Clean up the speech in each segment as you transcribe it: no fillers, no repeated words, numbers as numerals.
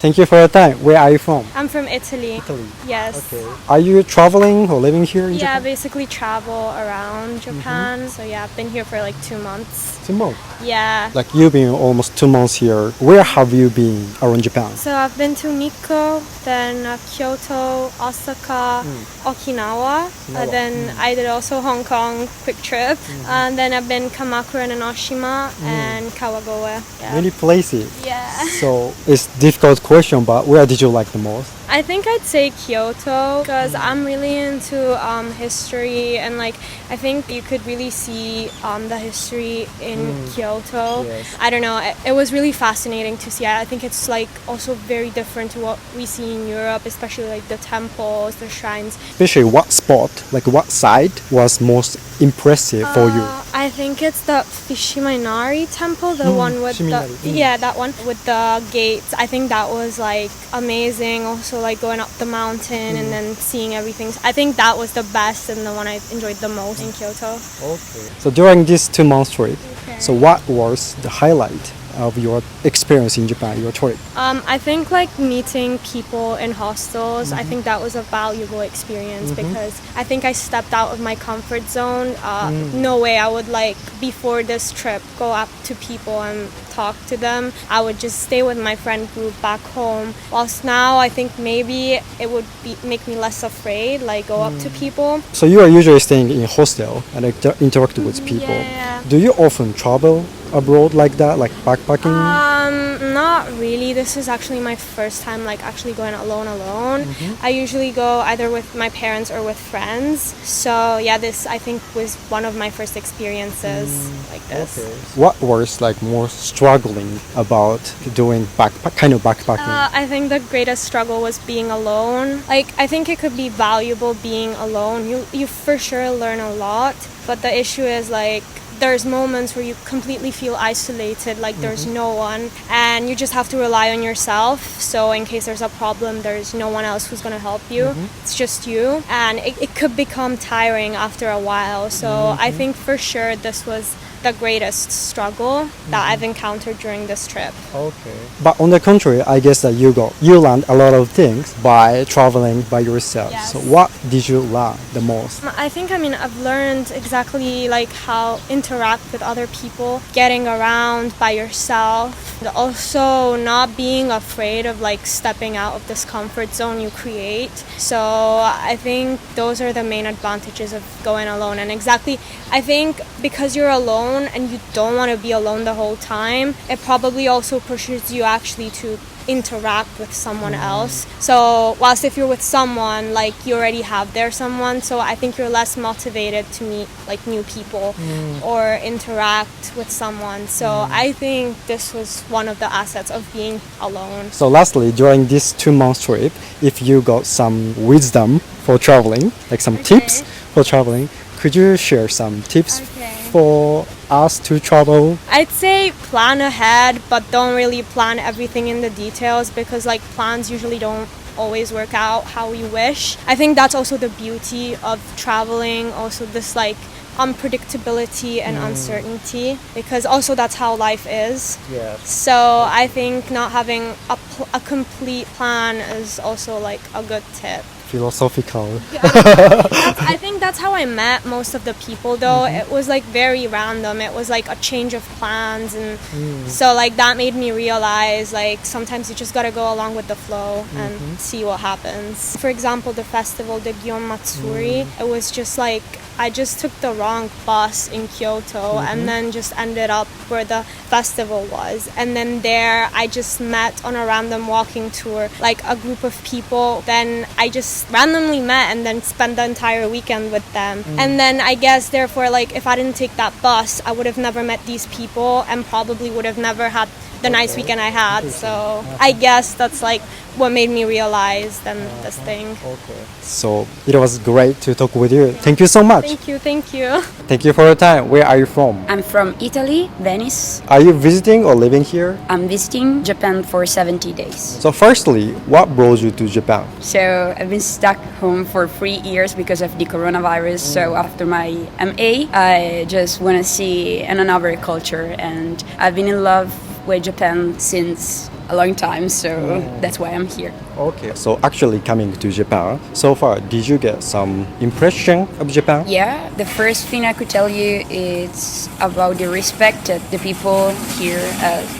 Thank you for your time. Where are you from? I'm from Italy. Italy. Yes. Okay. Are you traveling or living here in Yeah, Japan? basically travel around Japan. So yeah, I've been here for like 2 months. 2 months. Yeah. Like you've been almost 2 months here. Where have you been around Japan? So I've been to Nikko, then Kyoto, Osaka, Okinawa. Then I did also Hong Kong, quick trip. And then I've been Kamakura and Enoshima and Kawagoe. Yeah. Many places. Yeah. So it's difficult question, but where did you like the most? I think I'd say Kyoto because I'm really into history and like I think you could really see the history in Kyoto. Yes. I don't know, it was really fascinating to see. I think it's like also very different to what we see in Europe, especially like the temples, the shrines. Especially what spot, like what side was most impressive for you? I think it's the Fishiminari temple, the one with Fishiminari. yeah, that one with the gates. I think that was like amazing. Also like going up the mountain and then seeing everything. I think that was the best and the one I enjoyed the most in Kyoto. Okay. So during this 2 month trip, so what was the highlight of your experience in Japan, your trip? I think like meeting people in hostels, I think that was a valuable experience because I think I stepped out of my comfort zone. No way I would like before this trip go up to people and talk to them. I would just stay with my friend group back home. Whilst now I think maybe it would make me less afraid, like go up to people. So you are usually staying in hostel and interact with people. Yeah. Do you often travel abroad like that, like backpacking? Not really. This is actually my first time like actually going alone. I usually go either with my parents or with friends. So yeah, this I think was one of my first experiences like this. Okay. What was like more struggling about doing backpacking? I think the greatest struggle was being alone. Like I think it could be valuable being alone. You for sure learn a lot, but the issue is like there's moments where you completely feel isolated, like there's no one, and you just have to rely on yourself. So in case there's a problem, there's no one else who's going to help you. It's just you, and it could become tiring after a while. So I think for sure this was the greatest struggle that I've encountered during this trip. Okay. But on the contrary, I guess that you learned a lot of things by traveling by yourself. Yes. So what did you learn the most? I think, I've learned exactly like how interact with other people, getting around by yourself, and also not being afraid of like stepping out of this comfort zone you create. So I think those are the main advantages of going alone. And exactly, I think because you're alone and you don't want to be alone the whole time, it probably also pushes you actually to interact with someone else. So whilst if you're with someone, like you already have there someone, so I think you're less motivated to meet like new people or interact with someone. So I think this was one of the assets of being alone. So lastly, during this 2 month trip, if you got some wisdom for traveling, like some tips for traveling, could you share some tips for us to travel? I'd say plan ahead, but don't really plan everything in the details because like plans usually don't always work out how we wish. I think that's also the beauty of traveling, also this like unpredictability and uncertainty, because also that's how life is. Yes. So I think not having a complete plan is also like a good tip. Philosophical. I think that's how I met most of the people though. It was like very random. It was like a change of plans, and so like that made me realize like sometimes you just gotta go along with the flow and see what happens. For example, the festival, the Gion Matsuri, it was just like I just took the wrong bus in Kyoto and then just ended up where the festival was. And then there I just met on a random walking tour like a group of people. Then I just randomly met and then spent the entire weekend with them. And then I guess therefore like if I didn't take that bus, I would have never met these people and probably would have never had the nice weekend I had. So I guess that's like what made me realize then this thing. Okay. So it was great to talk with you. Thank you so much. Thank you. Thank you for your time. Where are you from? I'm from Italy, Venice. Are you visiting or living here? I'm visiting Japan for 70 days. So firstly, what brought you to Japan? So I've been stuck home for 3 years because of the coronavirus. So after my MA, I just want to see another culture, and I've been in love with Japan since a long time, so that's why I'm here. Okay. So actually coming to Japan, so far, did you get some impression of Japan? Yeah, the first thing I could tell you is about the respect that the people here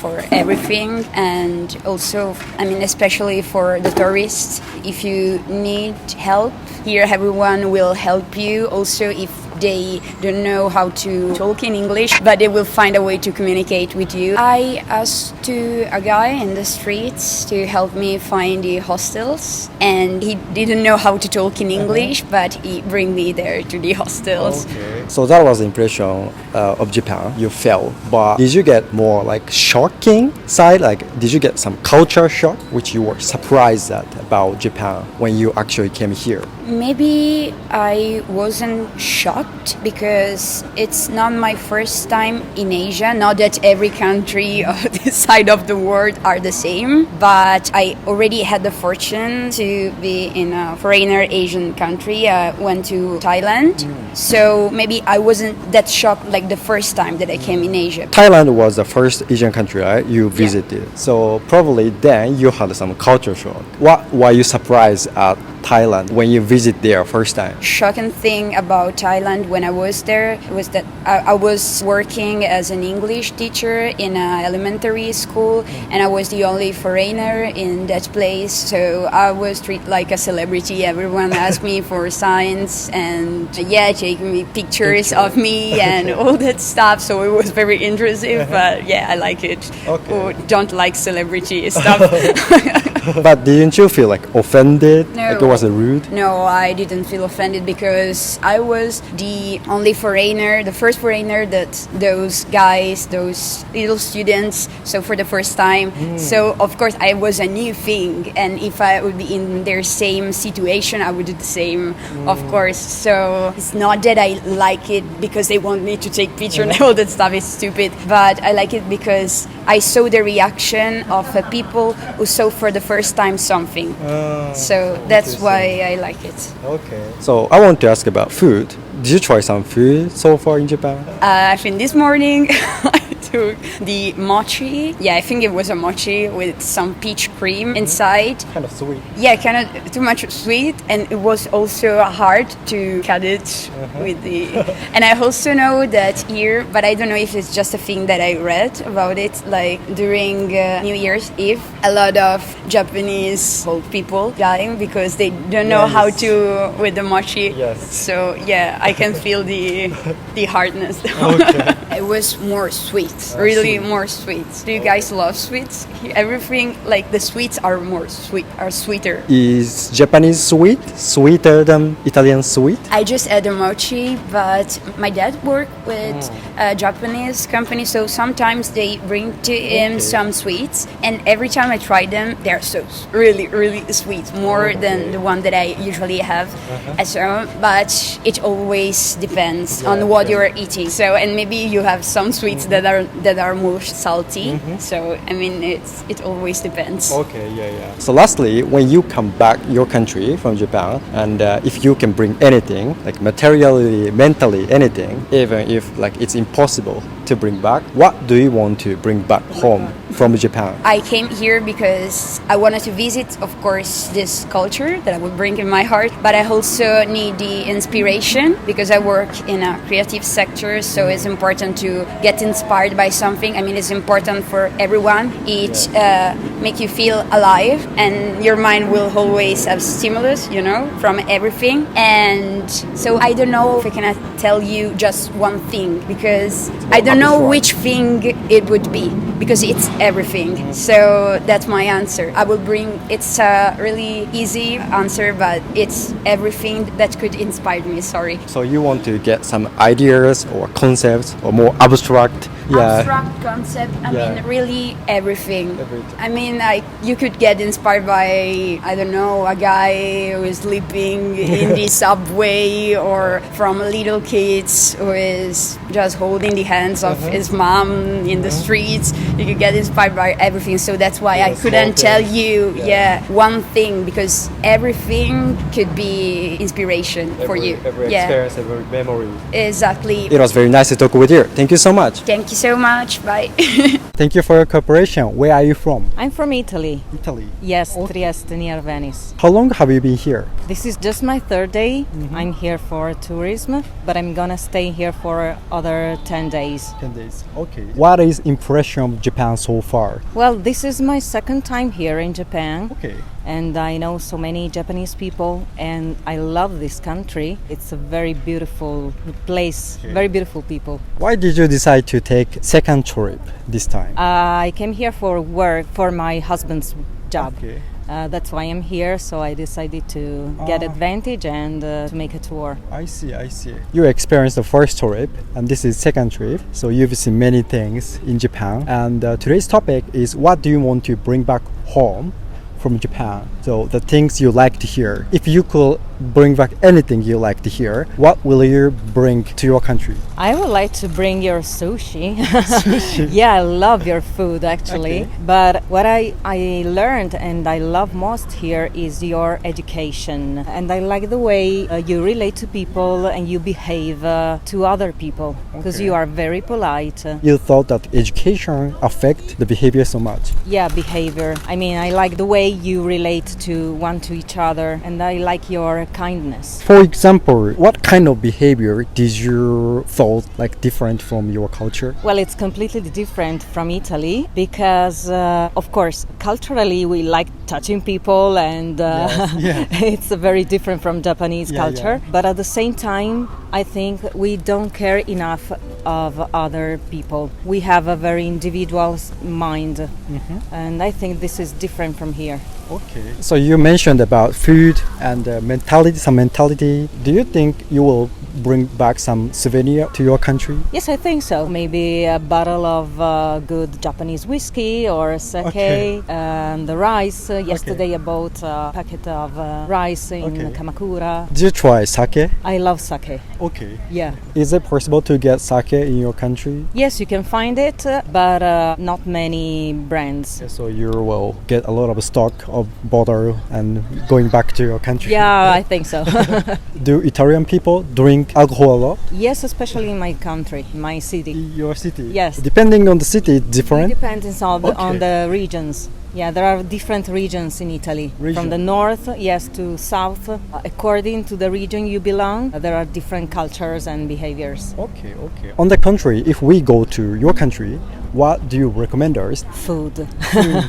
for everything, and also, I mean, especially for the tourists. If you need help, here everyone will help you. Also, if they don't know how to talk in English, but they will find a way to communicate with you. I asked to a guy in the streets to help me find the hostels, and he didn't know how to talk in English, but he bring me there to the hostels. Okay. So that was the impression of Japan you felt. But did you get more like shocking side? Like did you get some culture shock, which you were surprised at about Japan when you actually came here? Maybe I wasn't shocked because it's not my first time in Asia. Not that every country on this side of the world are the same, but I already had the fortune to be in a foreigner Asian country. I went to Thailand, so maybe I wasn't that shocked like the first time that I came in Asia. Thailand was the first Asian country, right? You visited. So probably then you had some culture shock. What were you surprised at Thailand when you visit there first time? Shocking thing about Thailand when I was there was that I was working as an English teacher in an elementary school, and I was the only foreigner in that place, so I was treated like a celebrity. Everyone asked me for signs and taking me pictures of me and all that stuff, so it was very intrusive, but I like it. Okay. Or don't like celebrity stuff. But didn't you feel like offended? No. Like it was rude? No, I didn't feel offended because I was the only foreigner, the first foreigner that those guys, those little students, so for the first time. So of course I was a new thing, and if I would be in their same situation, I would do the same, of course. So it's not that I like it because they want me to take pictures and all that stuff is stupid, but I like it because I saw the reaction of people who saw for the first time something. So that's why I like it. Okay. So I want to ask about food. Did you try some food so far in Japan? I think this morning I took the mochi. Yeah, I think it was a mochi with some peach cream inside. Kind of sweet. Yeah, kind of too much sweet, and it was also hard to cut it with the. And I also know that here, but I don't know if it's just a thing that I read about it. Like during New Year's Eve, a lot of Japanese old people dying because they don't know how to with the mochi. Yes. So I can feel the hardness. Okay. It was more sweet, really more sweet. Do you guys love sweets? Everything like the sweets are more sweet, are sweeter. Is Japanese sweet sweeter than Italian sweet? I just had a mochi, but my dad worked with a Japanese company, so sometimes they bring to him some sweets, and every time I try them, they're so really, really sweet, more than the one that I usually have as well. But it always depends on what you're eating. So, and maybe you have some sweets that are more salty. So, I mean, it always depends. Okay, So lastly, when you come back your country from Japan, and if you can bring anything, like materially, mentally, anything, even if like it's impossible to bring back, what do you want to bring back home from Japan? I came here because I wanted to visit, of course, this culture that I would bring in my heart, but I also need the inspiration because I work in a creative sector, so it's important to get inspired by something. I mean, it's important for everyone. It makes you feel alive, and your mind will always have stimulus, from everything. And so I don't know if I can tell you just one thing because I don't know which thing it would be because it's everything. So that's my answer. I will bring, it's a really easy answer, but it's everything that could inspire me, sorry. So you want to get some ideas or concepts or more abstract? Abstract concept, I mean, really everything. I mean, you could get inspired by, I don't know, a guy who is sleeping in the subway, or from little kids who is just holding the hands of his mom in the streets. You could get inspired by everything. So that's why I couldn't tell you one thing, because everything could be inspiration for you. Every experience, every memory. Exactly. It was very nice to talk with you. Thank you so much. Thank you you so much. Bye. Thank you for your cooperation. Where are you from? I'm from Italy. Italy. Yes, Trieste, near Venice. How long have you been here? This is just my third day. I'm here for tourism, but I'm gonna stay here for other 10 days. 10 days. Okay. What is impression of Japan so far? Well, this is my second time here in Japan. Okay. And I know so many Japanese people, and I love this country. It's a very beautiful place, very beautiful people. Why did you decide to take second trip this time? I came here for work, for my husband's job. Okay. That's why I'm here, so I decided to get advantage and to make a tour. I see. You experienced the first trip and this is second trip, so you've seen many things in Japan. And today's topic is what do you want to bring back home from Japan? So the things you like to hear. If you could bring back anything you like to hear, what will you bring to your country? I would like to bring your sushi. Sushi. Yeah, I love your food actually. Okay. But what I learned and I love most here is your education. And I like the way you relate to people and you behave to other people, because you are very polite. You thought that education affect the behavior so much? Yeah, behavior. I mean, I like the way you relate to one to each other, and I like your kindness. For example, what kind of behavior did you thought like different from your culture? Well, it's completely different from Italy because, of course, culturally we like touching people, and it's very different from Japanese culture. Yeah. But at the same time, I think we don't care enough of other people. We have a very individual mind, and I think this is different from here. Okay. So you mentioned about food and some mentality. Do you think you will bring back some souvenir to your country? Yes, I think so. Maybe a bottle of good Japanese whiskey or sake, and the rice. Yesterday I bought a packet of rice in Kamakura. Did you try sake? I love sake. Okay. Yeah. Is it possible to get sake in your country? Yes, you can find it, but not many brands. So you will get a lot of stock of bottle and going back to your country? Yeah, I think so. Do Italian people drink alcohol a lot? Yes, especially in my country, my city. Your city? Yes. Depending on the city, it's different? It depends on the regions. Yeah, there are different regions in Italy. From the north, to south. According to the region you belong, there are different cultures and behaviors. Okay. On the contrary, if we go to your country, what do you recommend us? Food.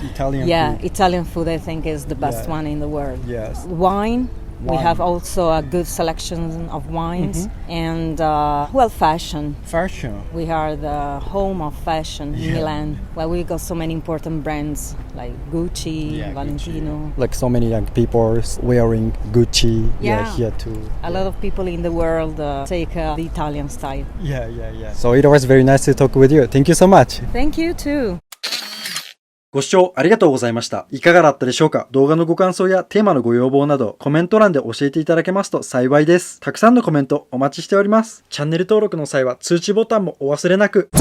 Italian food. Italian food I think is the best one in the world. Yes. Wine. We have also a good selection of wines and fashion. Fashion. We are the home of fashion in Milan. Well, we got so many important brands like Gucci, Valentino. Gucci. Like so many young people wearing Gucci here too. A lot of people in the world take the Italian style. Yeah. So it was very nice to talk with you. Thank you so much. Thank you too. ご視聴ありがとうございました。いかがだったでしょうか？動画のご感想やテーマのご要望などコメント欄で教えていただけますと幸いです。たくさんのコメントお待ちしております。チャンネル登録の際は通知ボタンもお忘れなく。